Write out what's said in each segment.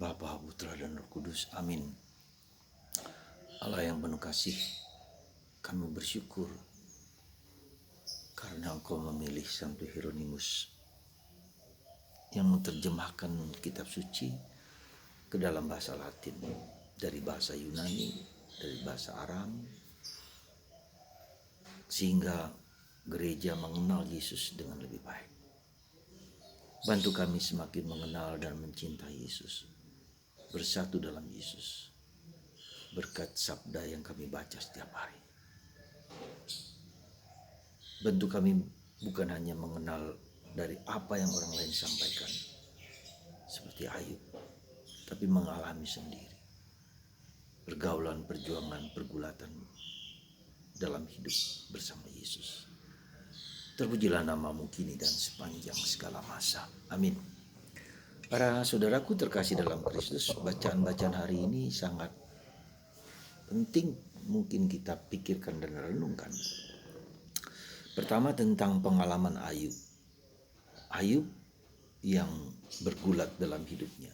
Bapa, Putra, dan Roh Kudus. Amin. Allah yang penuh kasih, kami bersyukur karena Engkau memilih Santo Hieronymus yang menerjemahkan kitab suci ke dalam bahasa Latin, dari bahasa Yunani, dari bahasa Aram, sehingga gereja mengenal Yesus dengan lebih baik. Bantu kami semakin mengenal dan mencintai Yesus, bersatu dalam Yesus, berkat sabda yang kami baca setiap hari. Bantu kami bukan hanya mengenal dari apa yang orang lain sampaikan, seperti Ayub, tapi mengalami sendiri pergaulan, perjuangan, pergulatan dalam hidup bersama Yesus. Terpujilah namamu kini dan sepanjang segala masa. Amin. Para saudaraku terkasih dalam Kristus, bacaan-bacaan hari ini sangat penting mungkin kita pikirkan dan renungkan. Pertama, tentang pengalaman Ayub. Ayub yang bergulat dalam hidupnya,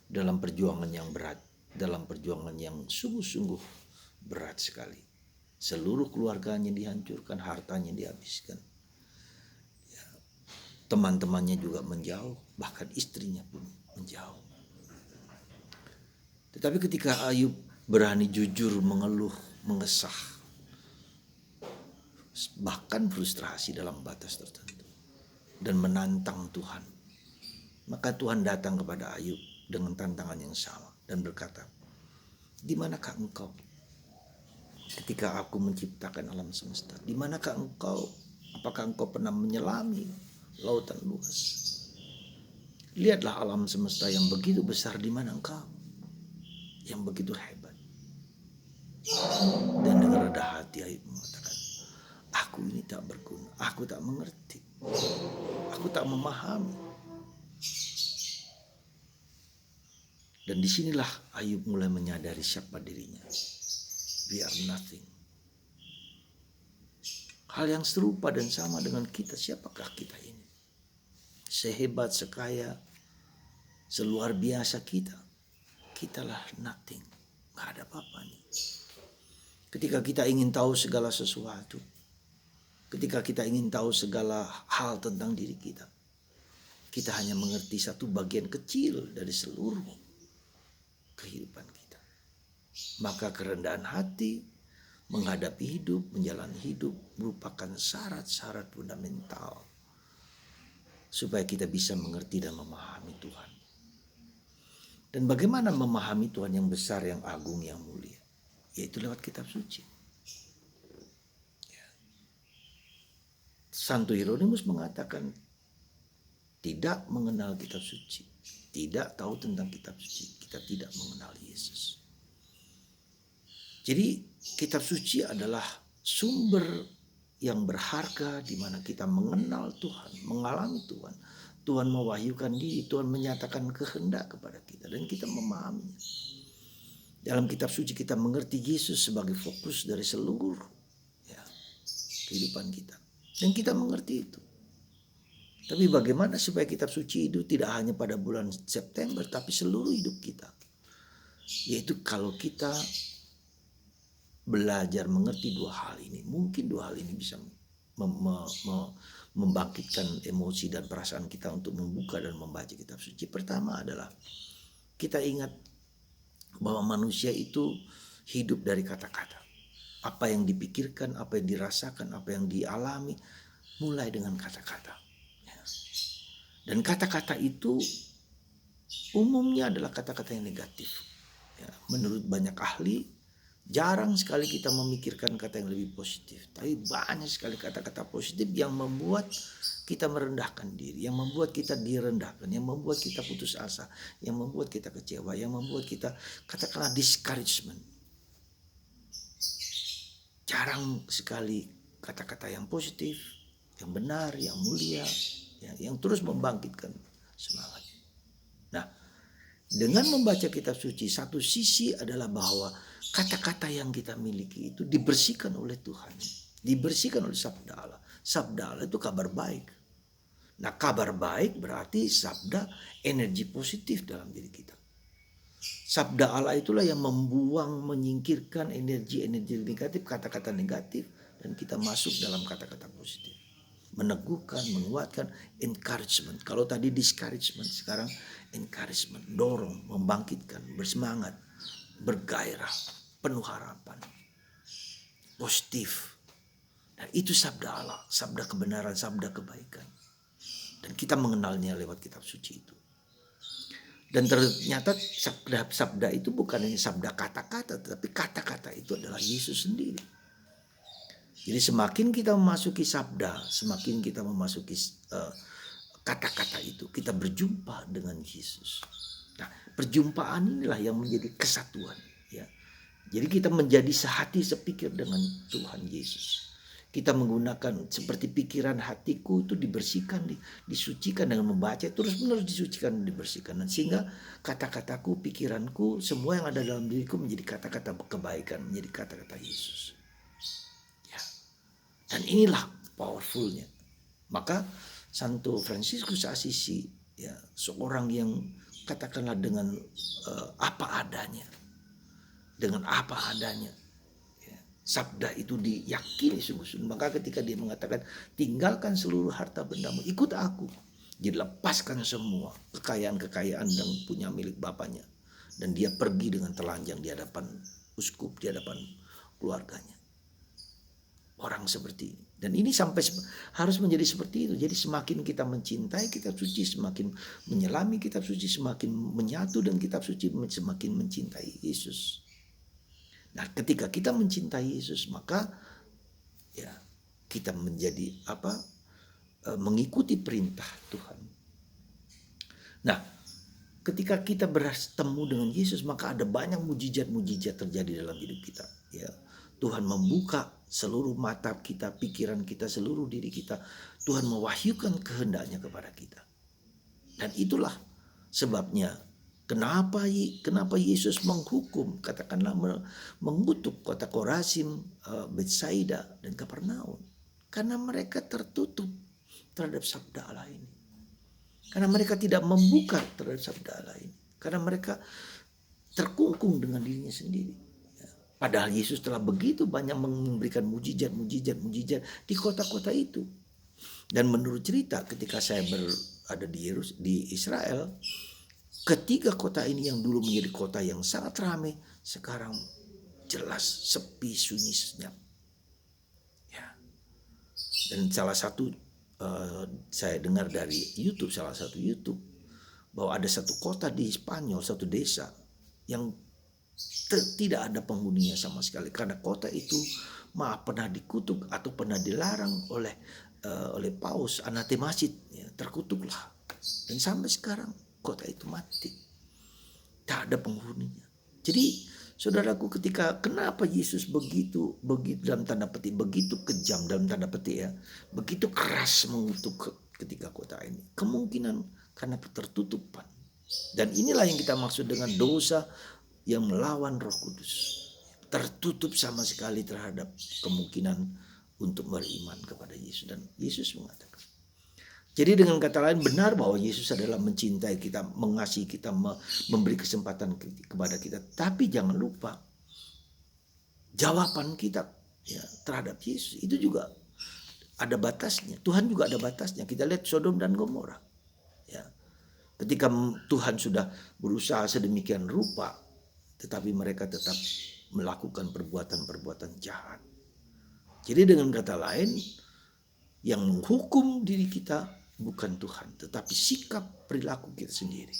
dalam perjuangan yang berat, dalam perjuangan yang sungguh-sungguh berat sekali. Seluruh keluarganya dihancurkan, hartanya dihabiskan. Teman-temannya juga menjauh, bahkan istrinya pun menjauh. Tetapi ketika Ayub berani jujur mengeluh, mengesah, bahkan frustrasi dalam batas tertentu, dan menantang Tuhan, maka Tuhan datang kepada Ayub dengan tantangan yang sama dan berkata, "Di manakah engkau ketika aku menciptakan alam semesta? Di manakah engkau? Apakah engkau pernah menyelami lautan luas? Lihatlah alam semesta yang begitu besar, di mana engkau yang begitu hebat?" Dan dengan rendah hati Ayub mengatakan, "Aku ini tak berguna, aku tak mengerti, aku tak memahami." Dan disinilah Ayub mulai menyadari siapa dirinya. We are nothing. Hal yang serupa dan sama dengan kita. Siapakah kita ini? Sehebat, sekaya, seluar biasa kita, kitalah nothing. Gak ada apa-apanya. Ketika kita ingin tahu segala sesuatu, ketika kita ingin tahu segala hal tentang diri kita, kita hanya mengerti satu bagian kecil dari seluruh kehidupan kita. Maka kerendahan hati menghadapi hidup, menjalani hidup merupakan syarat-syarat fundamental supaya kita bisa mengerti dan memahami Tuhan. Dan bagaimana memahami Tuhan yang besar, yang agung, yang mulia? Yaitu lewat kitab suci. Santo Hieronymus mengatakan tidak mengenal kitab suci, tidak tahu tentang kitab suci, kita tidak mengenal Yesus. Jadi kitab suci adalah sumber yang berharga di mana kita mengenal Tuhan, mengalami Tuhan. Tuhan mewahyukan diri, Tuhan menyatakan kehendak kepada kita dan kita memahaminya. Dalam kitab suci kita mengerti Yesus sebagai fokus dari seluruh kehidupan kita. Dan kita mengerti itu. Tapi bagaimana supaya kitab suci itu tidak hanya pada bulan September, tapi seluruh hidup kita. Yaitu kalau kita belajar mengerti dua hal ini. Mungkin dua hal ini bisa membangkitkan emosi dan perasaan kita untuk membuka dan membaca kitab suci. Pertama adalah kita ingat bahwa manusia itu hidup dari kata-kata. Apa yang dipikirkan, apa yang dirasakan, apa yang dialami mulai dengan kata-kata. Dan kata-kata itu umumnya adalah kata-kata yang negatif. Menurut banyak ahli, jarang sekali kita memikirkan kata yang lebih positif. Tapi banyak sekali kata-kata positif yang membuat kita merendahkan diri, yang membuat kita direndahkan, yang membuat kita putus asa, yang membuat kita kecewa, yang membuat kita katakanlah discouragement. Jarang sekali kata-kata yang positif, yang benar, yang mulia, yang terus membangkitkan semangat. Nah, dengan membaca kitab suci, satu sisi adalah bahwa kata-kata yang kita miliki itu dibersihkan oleh Tuhan, dibersihkan oleh sabda Allah. Sabda Allah itu kabar baik. Nah, kabar baik berarti sabda energi positif dalam diri kita. Sabda Allah itulah yang membuang, menyingkirkan energi-energi negatif, kata-kata negatif, dan kita masuk dalam kata-kata positif. Meneguhkan, menguatkan, encouragement. Kalau tadi discouragement, sekarang encouragement, dorong, membangkitkan, bersemangat, bergairah, penuh harapan, positif. Dan itu sabda Allah, sabda kebenaran, sabda kebaikan. Dan kita mengenalnya lewat kitab suci itu. Dan ternyata sabda itu bukan hanya sabda kata-kata, tapi kata-kata itu adalah Yesus sendiri. Jadi semakin kita memasuki sabda, semakin kita memasuki kata-kata itu, kita berjumpa dengan Yesus. Nah, perjumpaan inilah yang menjadi kesatuan. Ya. Jadi kita menjadi sehati sepikir dengan Tuhan Yesus. Kita menggunakan seperti pikiran hatiku itu dibersihkan, disucikan dengan membaca, terus-menerus disucikan dan dibersihkan. Dan sehingga kata-kataku, pikiranku, semua yang ada dalam diriku menjadi kata-kata kebaikan, menjadi kata-kata Yesus. Ya. Dan inilah powerfulnya. Maka Santo Fransiskus Assisi, ya, seorang yang katakanlah dengan apa adanya, dengan apa adanya. Sabda itu diyakini sungguh-sungguh. Maka ketika dia mengatakan tinggalkan seluruh harta bendamu, ikut aku. Jadi lepaskan semua kekayaan-kekayaan yang punya milik bapaknya. Dan dia pergi dengan telanjang di hadapan uskup, di hadapan keluarganya. Orang seperti ini. Dan ini sampai harus menjadi seperti itu. Jadi semakin kita mencintai kitab suci, semakin menyelami kitab suci, semakin menyatu dengan kitab suci, semakin mencintai Yesus. Nah, ketika kita mencintai Yesus, maka ya kita menjadi mengikuti perintah Tuhan. Nah, ketika kita bertemu dengan Yesus, maka ada banyak mujizat-mujizat terjadi dalam hidup kita. Ya, Tuhan membuka seluruh mata kita, pikiran kita, seluruh diri kita. Tuhan mewahyukan kehendaknya kepada kita. Dan itulah sebabnya Kenapa Yesus menghukum, katakanlah mengutuk kota Korazim, Betsaida dan Kapernaum? Karena mereka tertutup terhadap sabda Allah ini. Karena mereka tidak membuka terhadap sabda Allah ini. Karena mereka terkungkung dengan dirinya sendiri. Padahal Yesus telah begitu banyak memberikan mujizat di kota-kota itu. Dan menurut cerita ketika saya berada di Israel, ketiga kota ini yang dulu menjadi kota yang sangat ramai, sekarang jelas sepi, sunyi, senyap. Ya. Dan salah satu saya dengar dari salah satu YouTube, bahwa ada satu kota di Spanyol, satu desa yang tidak ada penghuninya sama sekali, karena kota itu pernah dikutuk atau pernah dilarang oleh paus, anathemasid, ya, terkutuklah. Dan sampai sekarang kota itu mati, tak ada penghuninya. Jadi saudaraku, kenapa Yesus begitu dalam tanda petik, begitu kejam dalam tanda petik, ya, begitu keras mengutuk ketika kota ini? Kemungkinan karena ketertutupan. Dan inilah yang kita maksud dengan dosa yang melawan Roh Kudus. Tertutup sama sekali terhadap kemungkinan untuk beriman kepada Yesus. Dan Yesus mengatakan, jadi dengan kata lain, benar bahwa Yesus adalah mencintai kita, mengasihi kita, memberi kesempatan kepada kita. Tapi jangan lupa, jawaban kita, ya, terhadap Yesus itu juga ada batasnya. Tuhan juga ada batasnya. Kita lihat Sodom dan Gomora. Ya. Ketika Tuhan sudah berusaha sedemikian rupa, tetapi mereka tetap melakukan perbuatan-perbuatan jahat. Jadi dengan kata lain, yang menghukum diri kita bukan Tuhan, tetapi sikap perilaku kita sendiri.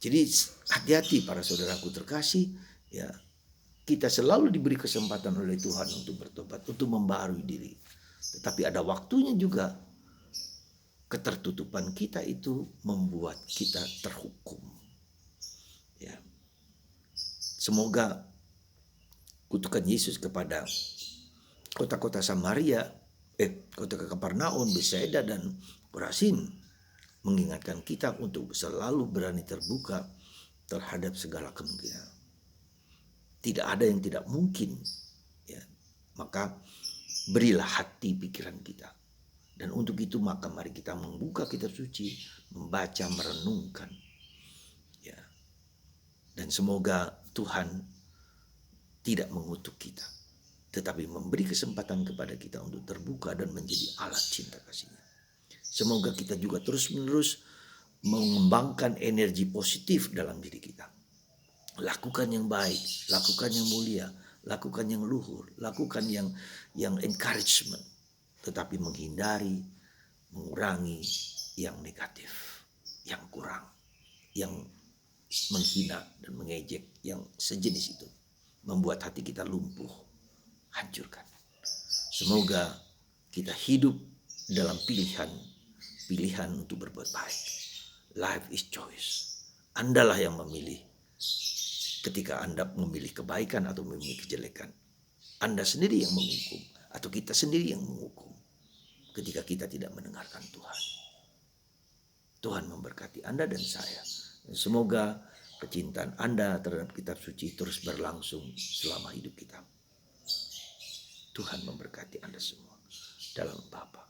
Jadi hati-hati para saudaraku terkasih, ya, kita selalu diberi kesempatan oleh Tuhan untuk bertobat, untuk membaharui diri. Tetapi ada waktunya juga. Ketertutupan kita itu membuat kita terhukum. Ya. Semoga kutukan Yesus kepada kota-kota Samaria, kota Kapernaum, Betsaida dan Korazim mengingatkan kita untuk selalu berani terbuka terhadap segala kemungkinan. Tidak ada yang tidak mungkin, ya. Maka berilah hati pikiran kita. Dan untuk itu maka mari kita membuka kitab suci, membaca, merenungkan. Ya. semoga Tuhan tidak mengutuk kita, tetapi memberi kesempatan kepada kita untuk terbuka dan menjadi alat cinta kasih-Nya. Semoga kita juga terus-menerus mengembangkan energi positif dalam diri kita. Lakukan yang baik, lakukan yang mulia, lakukan yang luhur, lakukan yang encouragement, tetapi menghindari, mengurangi yang negatif, yang kurang, yang menghina dan mengejek, yang sejenis itu membuat hati kita lumpuh. Hancurkan. Semoga kita hidup dalam pilihan untuk berbuat baik. Life is choice. Andalah yang memilih. Ketika Anda memilih kebaikan atau memilih kejelekan, Anda sendiri yang menghukum atau kita sendiri yang menghukum ketika kita tidak mendengarkan Tuhan. Tuhan memberkati Anda dan saya. Dan semoga kecintaan Anda terhadap kitab suci terus berlangsung selama hidup kita. Tuhan memberkati Anda semua dalam Bapa,